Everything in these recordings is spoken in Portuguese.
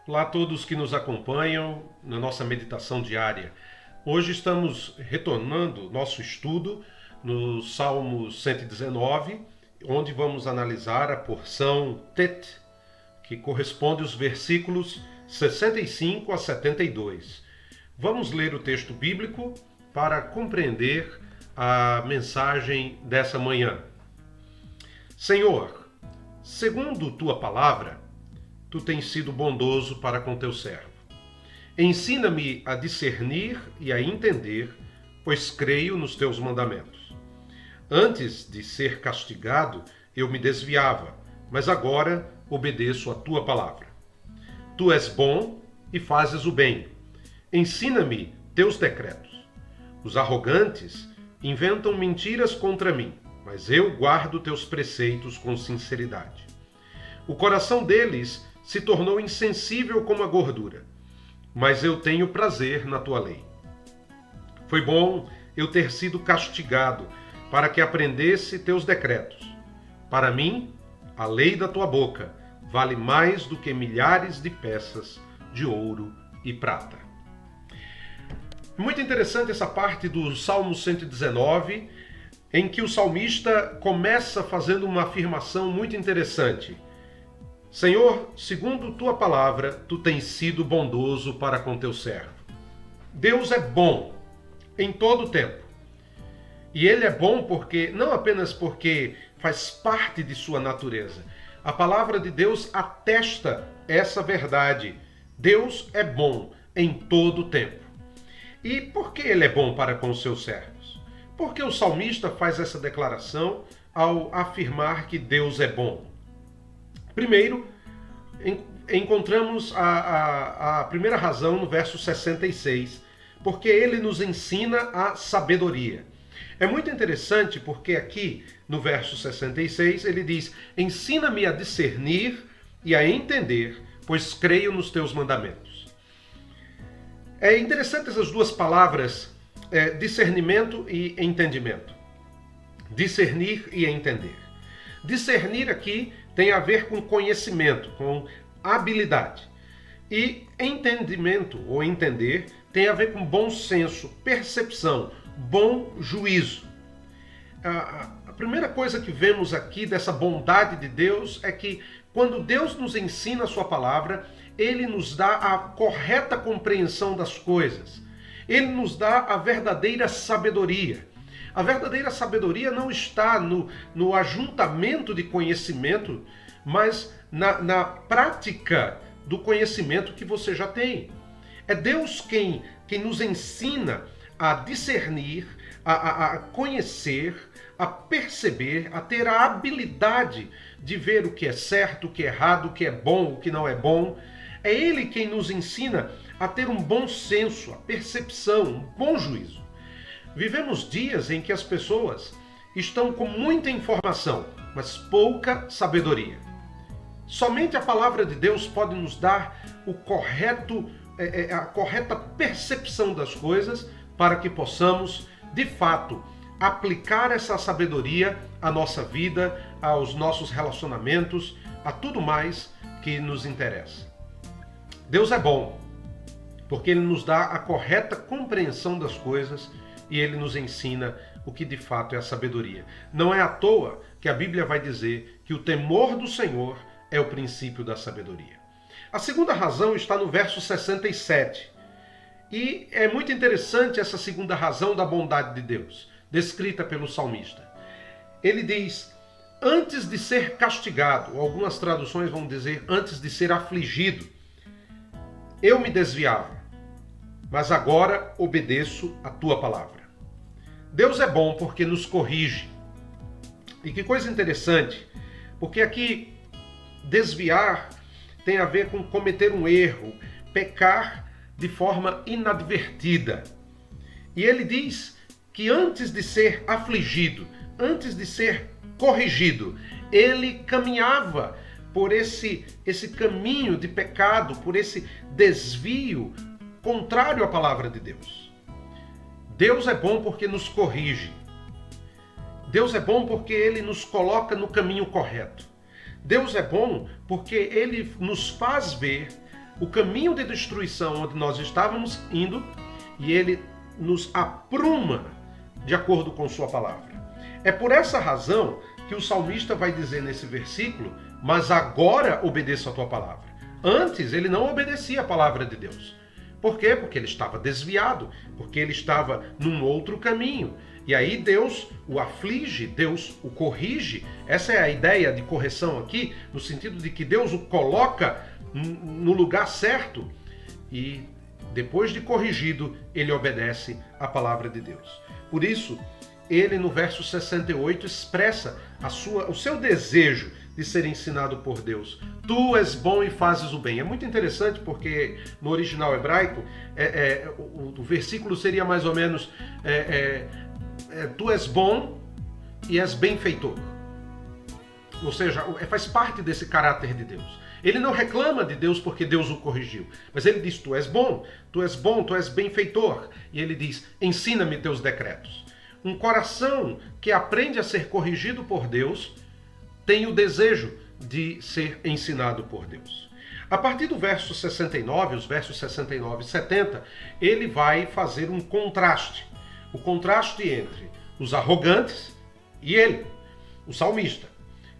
Olá a todos que nos acompanham na nossa meditação diária. Hoje estamos retornando nosso estudo no Salmo 119, onde vamos analisar a porção Tet, que corresponde aos versículos 65 a 72. Vamos ler o texto bíblico para compreender a mensagem dessa manhã. Senhor, segundo tua palavra, tu tens sido bondoso para com teu servo. Ensina-me a discernir e a entender, pois creio nos teus mandamentos. Antes de ser castigado, eu me desviava, mas agora obedeço a tua palavra. Tu és bom e fazes o bem. Ensina-me teus decretos. Os arrogantes inventam mentiras contra mim, mas eu guardo teus preceitos com sinceridade. O coração deles se tornou insensível como a gordura, mas eu tenho prazer na tua lei. Foi bom eu ter sido castigado, para que aprendesse teus decretos. Para mim, a lei da tua boca vale mais do que milhares de peças de ouro e prata. Muito interessante essa parte do Salmo 119, em que o salmista começa fazendo uma afirmação muito interessante. Senhor, segundo tua palavra, tu tens sido bondoso para com teu servo. Deus é bom em todo o tempo. E ele é bom não apenas porque faz parte de sua natureza. A palavra de Deus atesta essa verdade. Deus é bom em todo o tempo. E por que ele é bom para com os seus servos? Porque o salmista faz essa declaração ao afirmar que Deus é bom. Primeiro, encontramos a primeira razão no verso 66, porque ele nos ensina a sabedoria. É muito interessante porque aqui no verso 66 ele diz: ensina-me a discernir e a entender, pois creio nos teus mandamentos. É interessante essas duas palavras, discernimento e entendimento. Discernir e entender. Discernir aqui tem a ver com conhecimento, com habilidade. E entendimento ou entender tem a ver com bom senso, percepção, bom juízo. A primeira coisa que vemos aqui dessa bondade de Deus é que quando Deus nos ensina a sua palavra, ele nos dá a correta compreensão das coisas. Ele nos dá a verdadeira sabedoria. A verdadeira sabedoria não está no ajuntamento de conhecimento, mas na prática do conhecimento que você já tem. É Deus quem nos ensina a discernir, a conhecer, a perceber, a ter a habilidade de ver o que é certo, o que é errado, o que é bom, o que não é bom. É Ele quem nos ensina a ter um bom senso, a percepção, um bom juízo. Vivemos dias em que as pessoas estão com muita informação, mas pouca sabedoria. Somente a palavra de Deus pode nos dar a correta percepção das coisas para que possamos, de fato, aplicar essa sabedoria à nossa vida, aos nossos relacionamentos, a tudo mais que nos interessa. Deus é bom, porque Ele nos dá a correta compreensão das coisas e Ele nos ensina o que de fato é a sabedoria. Não é à toa que a Bíblia vai dizer que o temor do Senhor é o princípio da sabedoria. A segunda razão está no verso 67. E é muito interessante essa segunda razão da bondade de Deus, descrita pelo salmista. Ele diz, antes de ser castigado, algumas traduções vão dizer antes de ser afligido, eu me desviava, mas agora obedeço a tua palavra. Deus é bom porque nos corrige. E que coisa interessante, porque aqui desviar tem a ver com cometer um erro, pecar de forma inadvertida. E ele diz que antes de ser afligido, antes de ser corrigido, ele caminhava por esse caminho de pecado, por esse desvio contrário à palavra de Deus. Deus é bom porque nos corrige. Deus é bom porque Ele nos coloca no caminho correto. Deus é bom porque Ele nos faz ver o caminho de destruição onde nós estávamos indo e Ele nos apruma de acordo com Sua palavra. É por essa razão que o salmista vai dizer nesse versículo: mas agora obedeço a tua palavra. Antes ele não obedecia a palavra de Deus. Por quê? Porque ele estava desviado, porque ele estava num outro caminho. E aí Deus o aflige, Deus o corrige. Essa é a ideia de correção aqui, no sentido de que Deus o coloca no lugar certo. E depois de corrigido, ele obedece à palavra de Deus. Por isso, ele no verso 68 expressa o seu desejo de ser ensinado por Deus. Tu és bom e fazes o bem. É muito interessante porque no original hebraico o versículo seria mais ou menos tu és bom e és benfeitor. Ou seja, faz parte desse caráter de Deus. Ele não reclama de Deus porque Deus o corrigiu, mas ele diz: tu és bom, tu és benfeitor. E ele diz: ensina-me teus decretos. Um coração que aprende a ser corrigido por Deus tem o desejo de ser ensinado por Deus. A partir do verso 69, os versos 69 e 70, ele vai fazer um contraste. O contraste entre os arrogantes e ele, o salmista.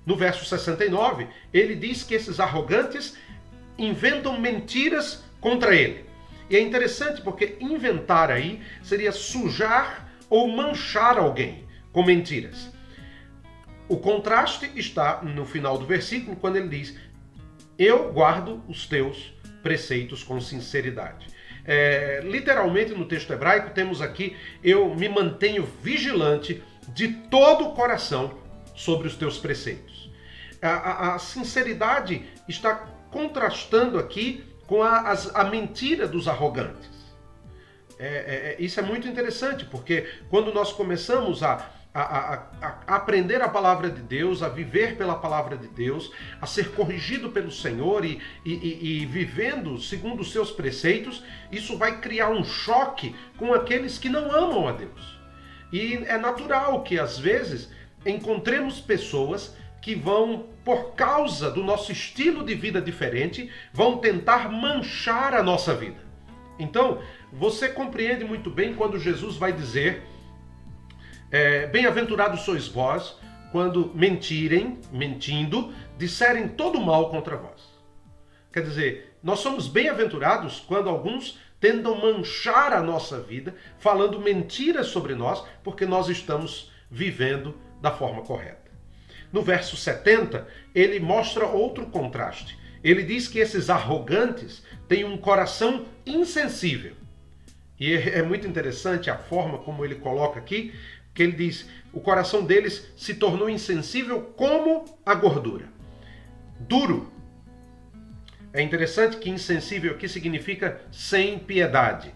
No verso 69, ele diz que esses arrogantes inventam mentiras contra ele. E é interessante porque inventar aí seria sujar ou manchar alguém com mentiras. O contraste está no final do versículo, quando ele diz: eu guardo os teus preceitos com sinceridade. Literalmente no texto hebraico temos aqui: eu me mantenho vigilante de todo o coração sobre os teus preceitos. A sinceridade está contrastando aqui com a mentira dos arrogantes. Isso é muito interessante, porque quando nós começamos a aprender a palavra de Deus, a viver pela palavra de Deus, a ser corrigido pelo Senhor e vivendo segundo os seus preceitos, isso vai criar um choque com aqueles que não amam a Deus. E é natural que às vezes encontremos pessoas que vão, por causa do nosso estilo de vida diferente, vão tentar manchar a nossa vida. Então, você compreende muito bem quando Jesus vai dizer: bem-aventurados sois vós, quando mentindo, disserem todo mal contra vós. Quer dizer, nós somos bem-aventurados quando alguns tentam manchar a nossa vida, falando mentiras sobre nós, porque nós estamos vivendo da forma correta. No verso 70, ele mostra outro contraste. Ele diz que esses arrogantes têm um coração insensível. E é muito interessante a forma como ele coloca aqui, que ele diz: o coração deles se tornou insensível como a gordura. Duro. É interessante que insensível aqui significa sem piedade.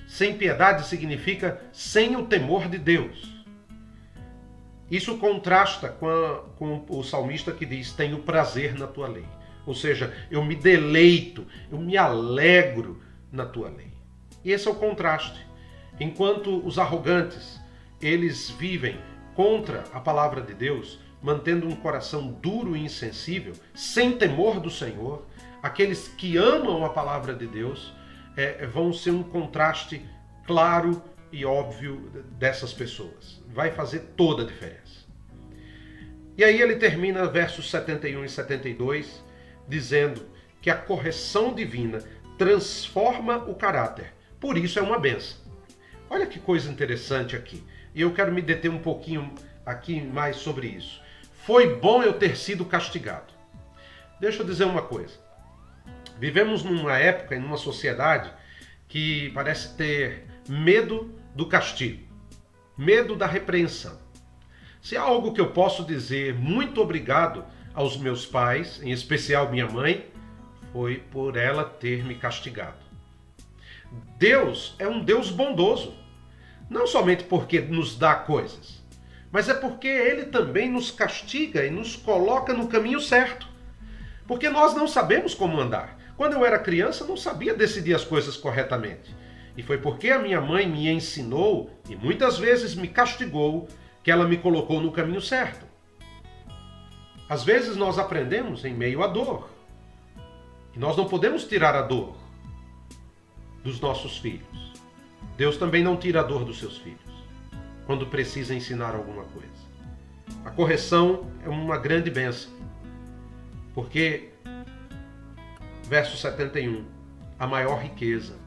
Sem piedade significa sem o temor de Deus. Isso contrasta com o salmista que diz: tenho prazer na tua lei. Ou seja, eu me deleito, eu me alegro na tua lei. E esse é o contraste. Enquanto os arrogantes, eles vivem contra a palavra de Deus, mantendo um coração duro e insensível, sem temor do Senhor, aqueles que amam a palavra de Deus vão ser um contraste claro e óbvio dessas pessoas. Vai fazer toda a diferença. E aí ele termina versos 71 e 72, dizendo que a correção divina transforma o caráter. Por isso é uma bênção. Olha que coisa interessante aqui. E eu quero me deter um pouquinho aqui mais sobre isso. Foi bom eu ter sido castigado. Deixa eu dizer uma coisa. Vivemos numa época e numa sociedade que parece ter medo do castigo, medo da repreensão. Se há algo que eu posso dizer muito obrigado aos meus pais, em especial minha mãe, foi por ela ter me castigado. Deus é um Deus bondoso, não somente porque nos dá coisas, mas é porque Ele também nos castiga e nos coloca no caminho certo. Porque nós não sabemos como andar. Quando eu era criança, não sabia decidir as coisas corretamente. E foi porque a minha mãe me ensinou e muitas vezes me castigou que ela me colocou no caminho certo. Às vezes nós aprendemos em meio à dor. E nós não podemos tirar a dor dos nossos filhos. Deus também não tira a dor dos seus filhos quando precisa ensinar alguma coisa. A correção é uma grande bênção. Porque, verso 71, a maior riqueza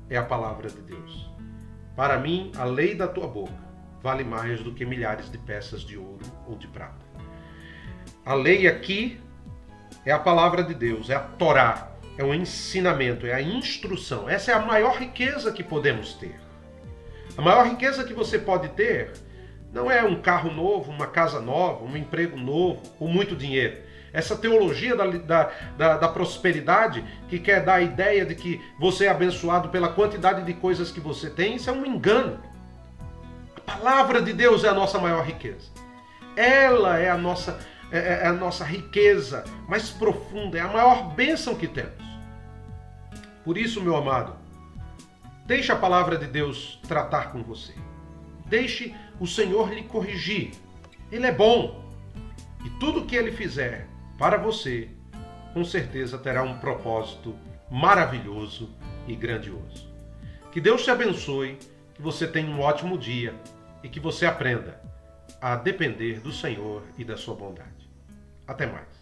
é a palavra de Deus. Para mim, a lei da tua boca vale mais do que milhares de peças de ouro ou de prata. A lei aqui é a palavra de Deus, é a Torá, é o ensinamento, é a instrução. Essa é a maior riqueza que podemos ter. A maior riqueza que você pode ter não é um carro novo, uma casa nova, um emprego novo, ou muito dinheiro. Essa teologia da prosperidade, que quer dar a ideia de que você é abençoado pela quantidade de coisas que você tem, isso é um engano. A palavra de Deus é a nossa maior riqueza. Ela é a nossa riqueza mais profunda, é a maior bênção que temos. Por isso, meu amado, deixe a palavra de Deus tratar com você. Deixe o Senhor lhe corrigir. Ele é bom. E tudo que ele fizer para você, com certeza terá um propósito maravilhoso e grandioso. Que Deus te abençoe, que você tenha um ótimo dia e que você aprenda a depender do Senhor e da sua bondade. Até mais.